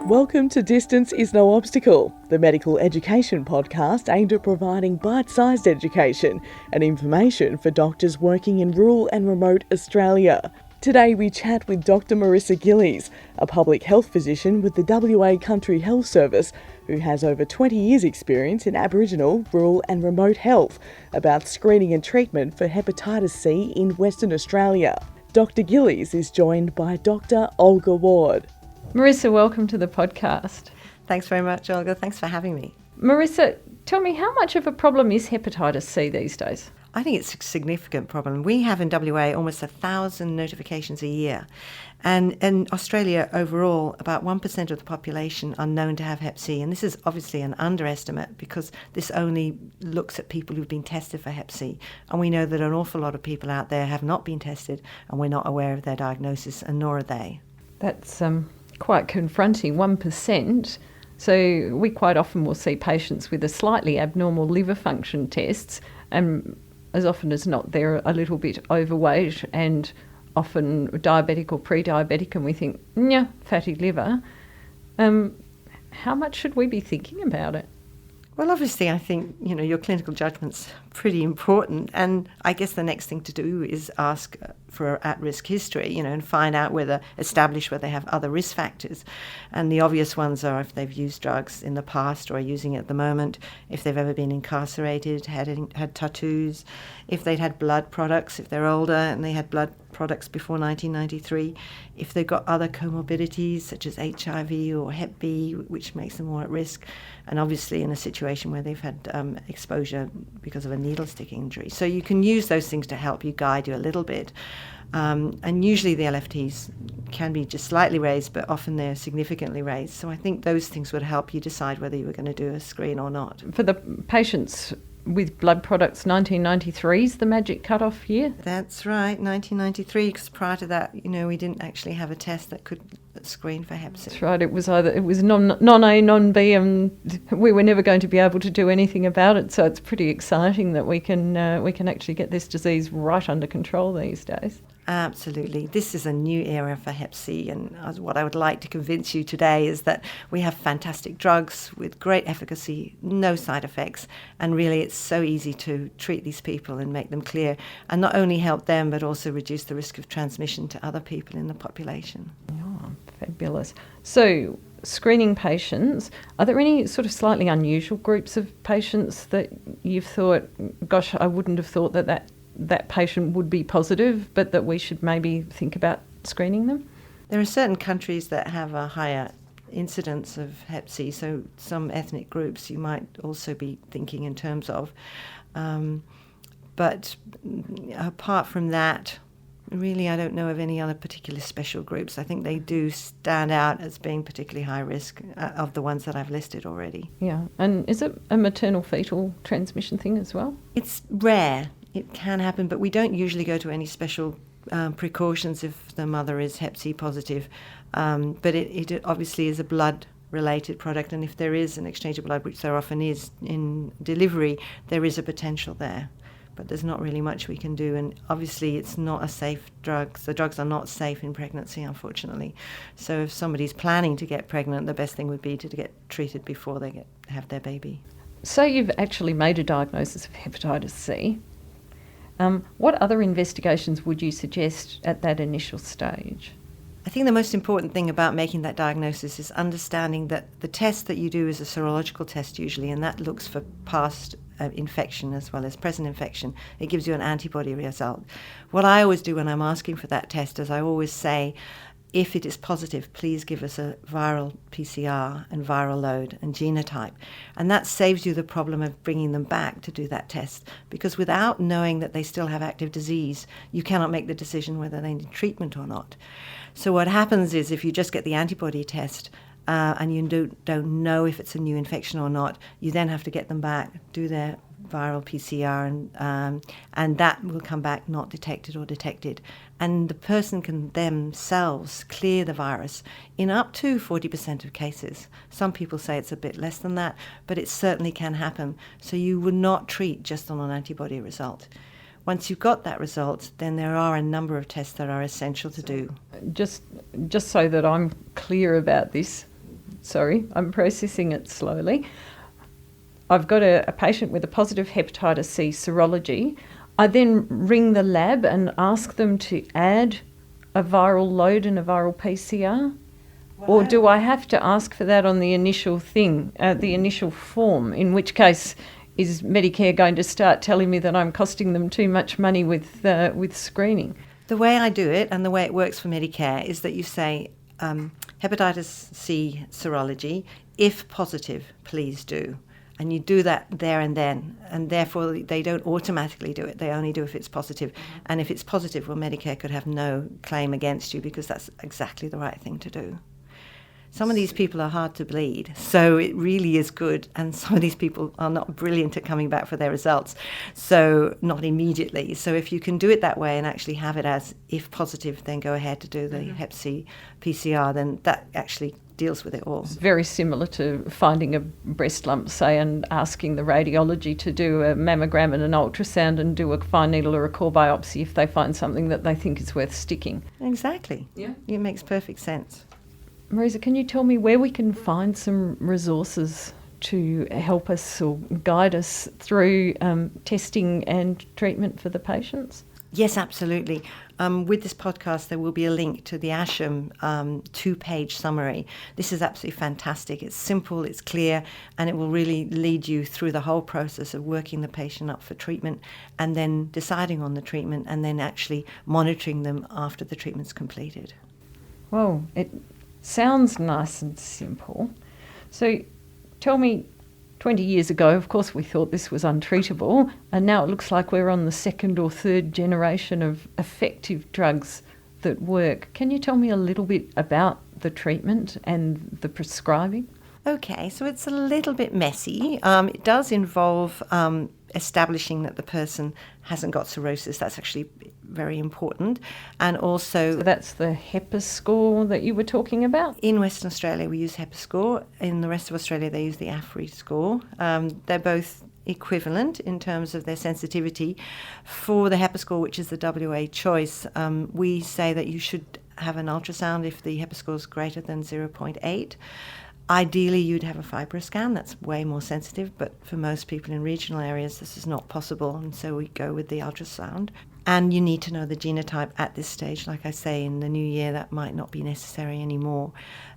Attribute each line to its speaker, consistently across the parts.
Speaker 1: Welcome to Distance is No Obstacle, the medical education podcast aimed at providing bite-sized education and information for doctors working in rural and remote Australia. Today we chat with Dr Marissa Gilles, a public health physician with the WA Country Health Service, who has over 20 years' experience in Aboriginal, rural and remote health, about screening and treatment for hepatitis C in Western Australia. Dr Gilles is joined by Dr Olga Ward.
Speaker 2: Marissa, welcome to the podcast.
Speaker 3: Thanks very much, Olga. Thanks for having me.
Speaker 2: Marissa, tell me, how much of a problem is hepatitis C these days?
Speaker 3: I think it's a significant problem. We have in WA almost 1,000 notifications a year. And in Australia overall, about 1% of the population are known to have Hep C. And this is obviously an underestimate because this only looks at people who've been tested for Hep C. And we know that an awful lot of people out there have not been tested and we're not aware of their diagnosis, and nor are they.
Speaker 2: That's quite confronting, 1%. So we quite often will see patients with a slightly abnormal liver function tests, and as often as not they're a little bit overweight and often diabetic or pre-diabetic, and we think, yeah, fatty liver. How much should we be thinking about it?
Speaker 3: Well, obviously, I think, your clinical judgment's pretty important. And I guess the next thing to do is ask for at-risk history, and establish whether they have other risk factors. And the obvious ones are if they've used drugs in the past or are using it at the moment, if they've ever been incarcerated, had tattoos, if they'd had blood products, if they're older and they had blood products before 1993, if they've got other comorbidities such as HIV or Hep B, which makes them more at risk, and obviously in a situation where they've had exposure because of a needle stick injury. So you can use those things to help you guide you a little bit. And usually the LFTs can be just slightly raised, but often they're significantly raised. So I think those things would help you decide whether you were going to do a screen or not.
Speaker 2: For the patients with blood products, 1993 is the magic cut-off year?
Speaker 3: That's right, 1993, because prior to that, we didn't actually have a test that could screen for Hep C.
Speaker 2: That's right, it was non-A, non-B, and we were never going to be able to do anything about it, so it's pretty exciting that we can actually get this disease right under control these days.
Speaker 3: Absolutely. This is a new era for Hep C, and what I would like to convince you today is that we have fantastic drugs with great efficacy, no side effects, and really it's so easy to treat these people and make them clear, and not only help them but also reduce the risk of transmission to other people in the population.
Speaker 2: Oh, fabulous. So, screening patients, are there any sort of slightly unusual groups of patients that you've thought, gosh, I wouldn't have thought that patient would be positive, but that we should maybe think about screening them?
Speaker 3: There are certain countries that have a higher incidence of Hep C, so some ethnic groups you might also be thinking in terms of. But apart from that, really I don't know of any other particular special groups. I think they do stand out as being particularly high risk of the ones that I've listed already.
Speaker 2: Yeah, and is it a maternal fetal transmission thing as well?
Speaker 3: It's rare. It can happen, but we don't usually go to any special precautions if the mother is Hep C positive. But it obviously is a blood-related product, and if there is an exchange of blood, which there often is in delivery, there is a potential there. But there's not really much we can do, and obviously it's not a safe drug. The drugs are not safe in pregnancy, unfortunately. So if somebody's planning to get pregnant, the best thing would be to get treated before they have their baby.
Speaker 2: So you've actually made a diagnosis of hepatitis C. What other investigations would you suggest at that initial stage?
Speaker 3: I think the most important thing about making that diagnosis is understanding that the test that you do is a serological test usually, and that looks for past infection as well as present infection. It gives you an antibody result. What I always do when I'm asking for that test is I always say, if it is positive, please give us a viral PCR and viral load and genotype. And that saves you the problem of bringing them back to do that test, because without knowing that they still have active disease, you cannot make the decision whether they need treatment or not. So what happens is if you just get the antibody test and you don't know if it's a new infection or not, you then have to get them back, do their viral PCR, and that will come back not detected or detected. And the person can themselves clear the virus in up to 40% of cases. Some people say it's a bit less than that, but it certainly can happen. So you would not treat just on an antibody result. Once you've got that result, then there are a number of tests that are essential to do.
Speaker 2: Just so that I'm clear about this, Sorry, I'm processing it slowly. I've got a patient with a positive hepatitis C serology. I then ring the lab and ask them to add a viral load and a viral PCR? Wow. Or do I have to ask for that on the initial the initial form, in which case is Medicare going to start telling me that I'm costing them too much money with screening?
Speaker 3: The way I do it and the way it works for Medicare is that you say hepatitis C serology, if positive, please do. And you do that there and then, and therefore they don't automatically do it. They only do if it's positive. And if it's positive, well, Medicare could have no claim against you because that's exactly the right thing to do. Some of these people are hard to bleed, so it really is good. And some of these people are not brilliant at coming back for their results, so not immediately. So if you can do it that way and actually have it as if positive, then go ahead to do the Hep C PCR, then that actually deals with it all.
Speaker 2: It's very similar to finding a breast lump, say, and asking the radiology to do a mammogram and an ultrasound and do a fine needle or a core biopsy if they find something that they think is worth sticking.
Speaker 3: Exactly.
Speaker 2: Yeah.
Speaker 3: It makes perfect sense.
Speaker 2: Marissa, can you tell me where we can find some resources to help us or guide us through testing and treatment for the patients?
Speaker 3: Yes, absolutely. With this podcast, there will be a link to the ASHM 2-page summary. This is absolutely fantastic. It's simple, it's clear, and it will really lead you through the whole process of working the patient up for treatment and then deciding on the treatment and then actually monitoring them after the treatment's completed.
Speaker 2: Well, it sounds nice and simple. So tell me, 20 years ago, of course, we thought this was untreatable, and now it looks like we're on the second or third generation of effective drugs that work. Can you tell me a little bit about the treatment and the prescribing?
Speaker 3: Okay, so it's a little bit messy. It does involve establishing that the person hasn't got cirrhosis. That's actually very important. And also...
Speaker 2: So that's the HEPA score that you were talking about?
Speaker 3: In Western Australia, we use HEPA score. In the rest of Australia, they use the AFRI score. They're both equivalent in terms of their sensitivity. For the HEPA score, which is the WA choice, we say that you should have an ultrasound if the HEPA score is greater than 0.8. Ideally, you'd have a fibroscan. That's way more sensitive, but for most people in regional areas, this is not possible, and so we go with the ultrasound. And you need to know the genotype at this stage. Like I say, in the new year, that might not be necessary anymore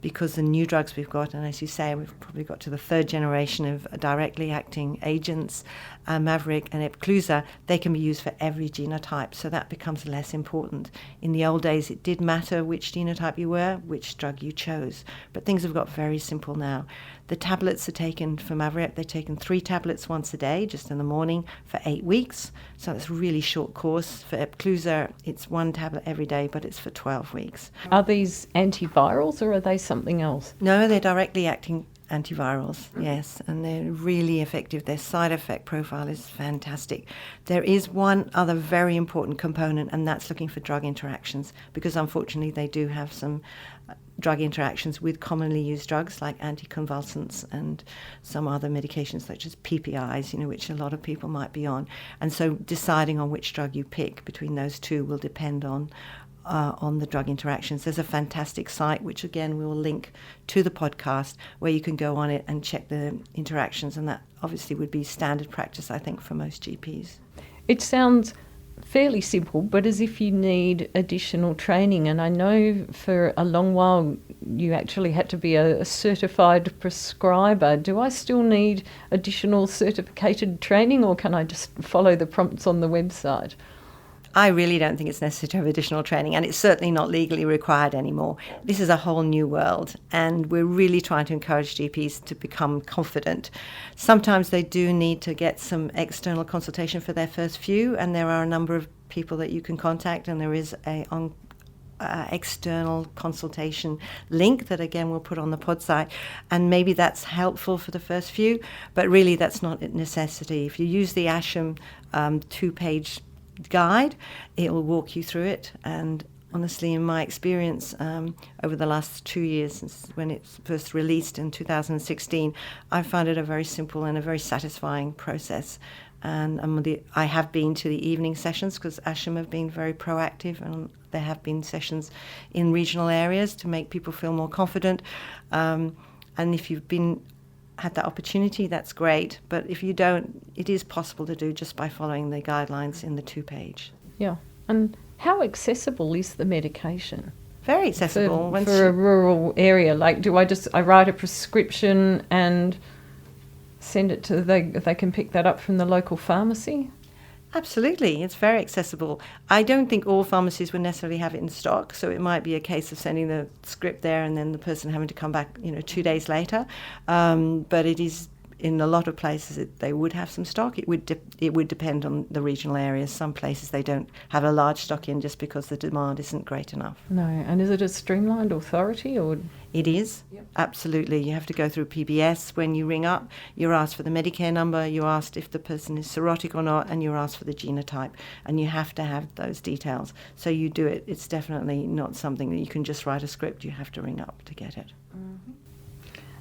Speaker 3: because the new drugs we've got, and as you say, we've probably got to the third generation of directly acting agents, Maverick and Epclusa, they can be used for every genotype, so that becomes less important. In the old days, it did matter which genotype you were, which drug you chose, but things have got very simple now. The tablets are taken for Maverick, they're taken 3 tablets once a day, just in the morning, for 8 weeks, so it's a really short course. For Epclusa, it's 1 tablet every day, but it's for 12 weeks.
Speaker 2: Are these antivirals or are they something else?
Speaker 3: No, they're directly acting antivirals, yes, and they're really effective. Their side effect profile is fantastic. There is one other very important component, and that's looking for drug interactions, because unfortunately they do have some drug interactions with commonly used drugs like anticonvulsants and some other medications such as PPIs, which a lot of people might be on. And so deciding on which drug you pick between those two will depend on the drug interactions. There's a fantastic site, which again we will link to the podcast, where you can go on it and check the interactions, and that obviously would be standard practice, I think, for most GPs.
Speaker 2: It sounds fairly simple, but as if you need additional training. And I know for a long while you actually had to be a certified prescriber. Do I still need additional certificated training, or can I just follow the prompts on the website?
Speaker 3: I really don't think it's necessary to have additional training, and it's certainly not legally required anymore. This is a whole new world, and we're really trying to encourage GPs to become confident. Sometimes they do need to get some external consultation for their first few, and there are a number of people that you can contact, and there is a external consultation link that again we'll put on the pod site, and maybe that's helpful for the first few, but really that's not a necessity. If you use the ASHM 2-page guide, it will walk you through it, and honestly, in my experience over the last 2 years since when it first released in 2016, I found it a very simple and a very satisfying process. And I have been to the evening sessions because ASHM have been very proactive, and there have been sessions in regional areas to make people feel more confident. And And if you've had that opportunity, that's great. But if you don't, it is possible to do just by following the guidelines in the 2-page.
Speaker 2: Yeah. And how accessible is the medication?
Speaker 3: Very accessible.
Speaker 2: For a rural area, like do I write a prescription and send it to they can pick that up from the local pharmacy?
Speaker 3: Absolutely, it's very accessible. I don't think all pharmacies would necessarily have it in stock, so it might be a case of sending the script there and then the person having to come back, 2 days later. But it is, in a lot of places, they would have some stock. It would depend on the regional areas. Some places they don't have a large stock in just because the demand isn't great enough.
Speaker 2: No, and is it a streamlined authority or?
Speaker 3: It is,
Speaker 2: Yep.
Speaker 3: Absolutely. You have to go through PBS when you ring up. You're asked for the Medicare number, you're asked if the person is cirrhotic or not, and you're asked for the genotype. And you have to have those details. So you do it. It's definitely not something that you can just write a script. You have to ring up to get it.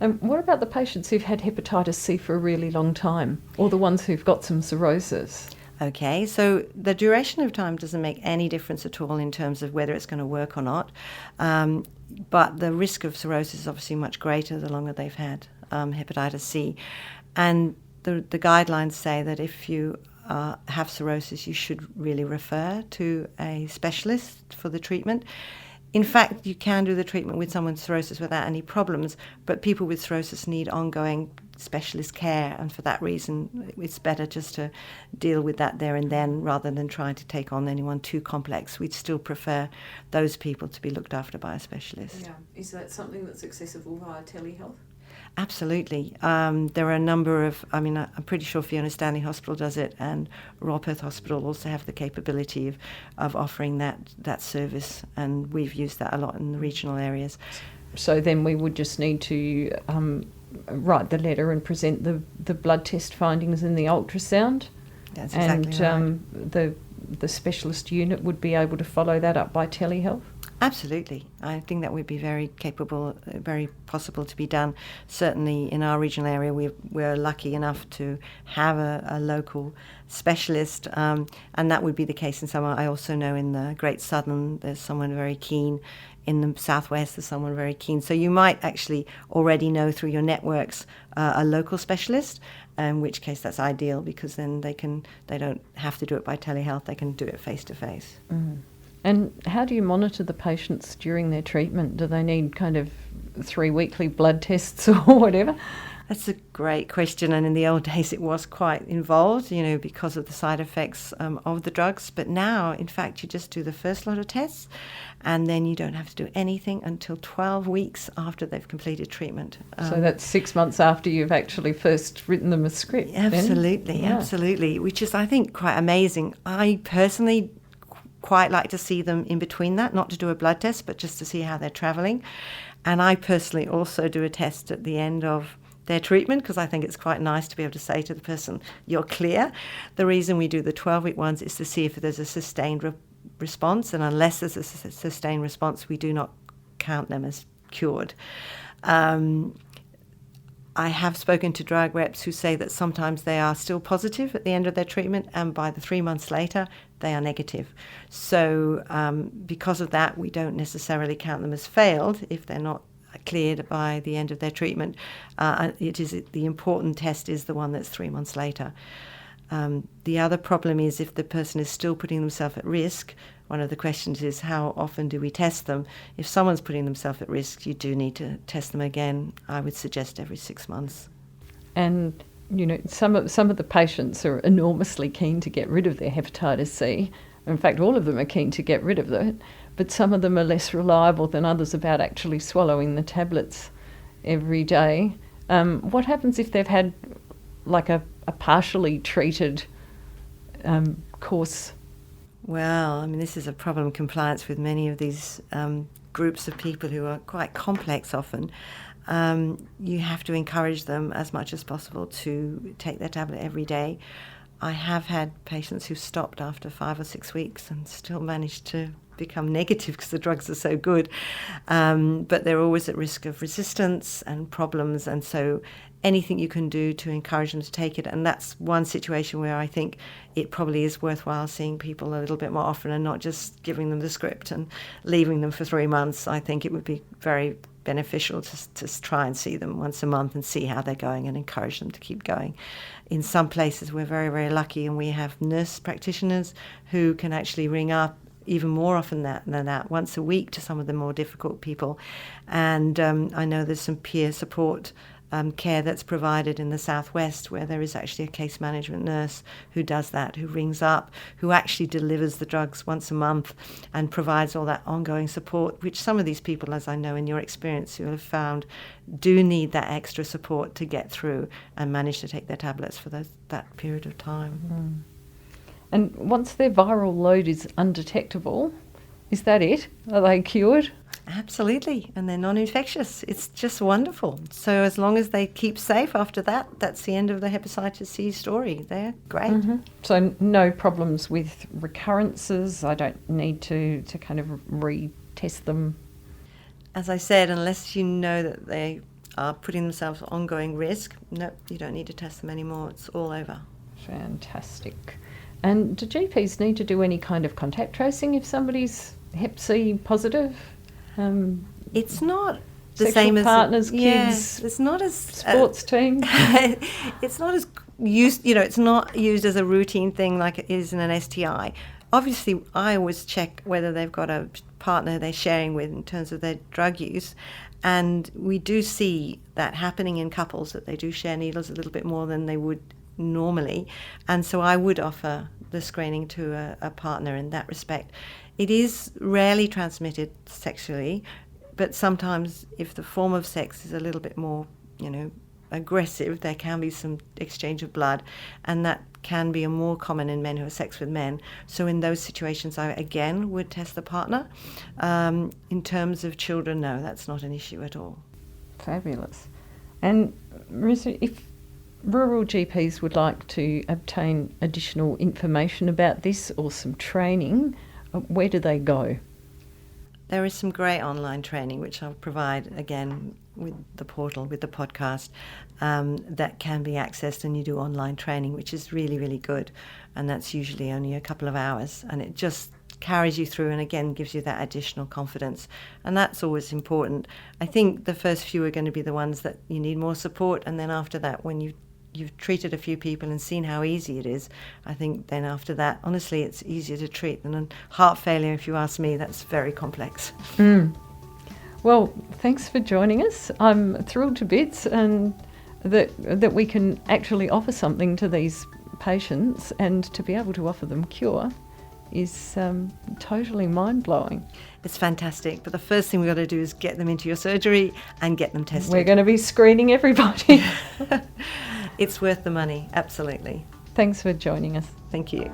Speaker 2: And what about the patients who've had hepatitis C for a really long time, or the ones who've got some cirrhosis?
Speaker 3: Okay, so the duration of time doesn't make any difference at all in terms of whether it's going to work or not. But the risk of cirrhosis is obviously much greater the longer they've had hepatitis C. And the guidelines say that if you have cirrhosis, you should really refer to a specialist for the treatment. In fact, you can do the treatment with someone with cirrhosis without any problems, but people with cirrhosis need ongoing specialist care, and for that reason it's better just to deal with that there and then rather than trying to take on anyone too complex. We'd still prefer those people to be looked after by a specialist.
Speaker 2: Yeah. Is that something that's accessible via telehealth?
Speaker 3: Absolutely. There are a number of, I'm pretty sure Fiona Stanley Hospital does it, and Royal Perth Hospital also have the capability of offering that service, and we've used that a lot in the regional areas.
Speaker 2: So then we would just need to write the letter and present the blood test findings and the ultrasound.
Speaker 3: That's exactly right.
Speaker 2: And the specialist unit would be able to follow that up by telehealth?
Speaker 3: Absolutely. I think that would be very capable, very possible to be done. Certainly in our regional area, we're lucky enough to have a local specialist, and that would be the case in some. I also know in the Great Southern there's someone very keen. In the southwest there's someone very keen. So you might actually already know through your networks a local specialist, in which case that's ideal because then they don't have to do it by telehealth, they can do it face to face.
Speaker 2: And how do you monitor the patients during their treatment? Do they need kind of 3 weekly blood tests or whatever?
Speaker 3: That's a great question, and in the old days it was quite involved, because of the side effects of the drugs. But now, in fact, you just do the first lot of tests, and then you don't have to do anything until 12 weeks after they've completed treatment.
Speaker 2: So that's 6 months after you've actually first written them a script.
Speaker 3: Absolutely,
Speaker 2: Yeah.
Speaker 3: Absolutely, which is, I think, quite amazing. I personally quite like to see them in between that, not to do a blood test, but just to see how they're travelling. And I personally also do a test at the end of their treatment because I think it's quite nice to be able to say to the person, you're clear. The reason we do the 12-week ones is to see if there's a sustained response, and unless there's a sustained response, we do not count them as cured. I have spoken to drug reps who say that sometimes they are still positive at the end of their treatment, and by the 3 months later, they are negative. So because of that, we don't necessarily count them as failed if they're not cleared by the end of their treatment. The important test is the one that's 3 months later. The other problem is if the person is still putting themselves at risk. One of the questions is how often do we test them? If someone's putting themselves at risk, you do need to test them again. I would suggest every 6 months.
Speaker 2: And some of the patients are enormously keen to get rid of their hepatitis C. In fact, all of them are keen to get rid of it, but some of them are less reliable than others about actually swallowing the tablets every day. What happens if they've had like a partially treated course?
Speaker 3: Well, this is a problem in compliance with many of these groups of people who are quite complex often. You have to encourage them as much as possible to take their tablet every day. I have had patients who stopped after 5 or 6 weeks and still managed to become negative because the drugs are so good. But they're always at risk of resistance and problems, and so anything you can do to encourage them to take it. And that's one situation where I think it probably is worthwhile seeing people a little bit more often and not just giving them the script and leaving them for 3 months. I think it would be very beneficial to try and see them once a month and see how they're going and encourage them to keep going. In some places we're very, very lucky, and we have nurse practitioners who can actually ring up even more often than that, once a week, to some of the more difficult people. And I know there's some peer support care that's provided in the southwest, where there is actually a case management nurse who does that, who rings up, who actually delivers the drugs once a month and provides all that ongoing support, which some of these people, as I know in your experience, you have found do need that extra support to get through and manage to take their tablets for that period of time.
Speaker 2: Mm. And once their viral load is undetectable, is that it? Are they cured?
Speaker 3: Absolutely, and they're non-infectious. It's just wonderful. So as long as they keep safe after that, that's the end of the hepatitis C story. They're great.
Speaker 2: Mm-hmm. So no problems with recurrences. I don't need to kind of retest them.
Speaker 3: As I said, unless you know that they are putting themselves at ongoing risk, no, you don't need to test them anymore. It's all over.
Speaker 2: Fantastic. And do GPs need to do any kind of contact tracing if somebody's Hep C positive?
Speaker 3: It's not the
Speaker 2: sexual
Speaker 3: same as
Speaker 2: partners, kids.
Speaker 3: Yes, it's not as
Speaker 2: sports team.
Speaker 3: It's not as used. It's not used as a routine thing like it is in an STI. Obviously, I always check whether they've got a partner they're sharing with in terms of their drug use, and we do see that happening in couples, that they do share needles a little bit more than they would normally, and so I would offer the screening to a partner in that respect. It is rarely transmitted sexually, but sometimes if the form of sex is a little bit more, aggressive, there can be some exchange of blood, and that can be more common in men who have sex with men. So in those situations, I again would test the partner. In terms of children, no, that's not an issue at all.
Speaker 2: Fabulous. And Marissa, if rural GPs would like to obtain additional information about this or some training, where do they go?
Speaker 3: There is some great online training which I'll provide again with the portal, with the podcast, that can be accessed, and you do online training, which is really, really good, and that's usually only a couple of hours, and it just carries you through and again gives you that additional confidence, and that's always important. I think the first few are going to be the ones that you need more support, and then after that, when you've treated a few people and seen how easy it is, I think then after that, honestly, it's easier to treat than heart failure. If you ask me, that's very complex.
Speaker 2: Well, thanks for joining us. I'm thrilled to bits and that we can actually offer something to these patients, and to be able to offer them cure is totally mind-blowing.
Speaker 3: It's fantastic, but the first thing we've got to do is get them into your surgery and get them tested.
Speaker 2: We're going to be screening everybody.
Speaker 3: It's worth the money, absolutely.
Speaker 2: Thanks for joining us.
Speaker 3: Thank you.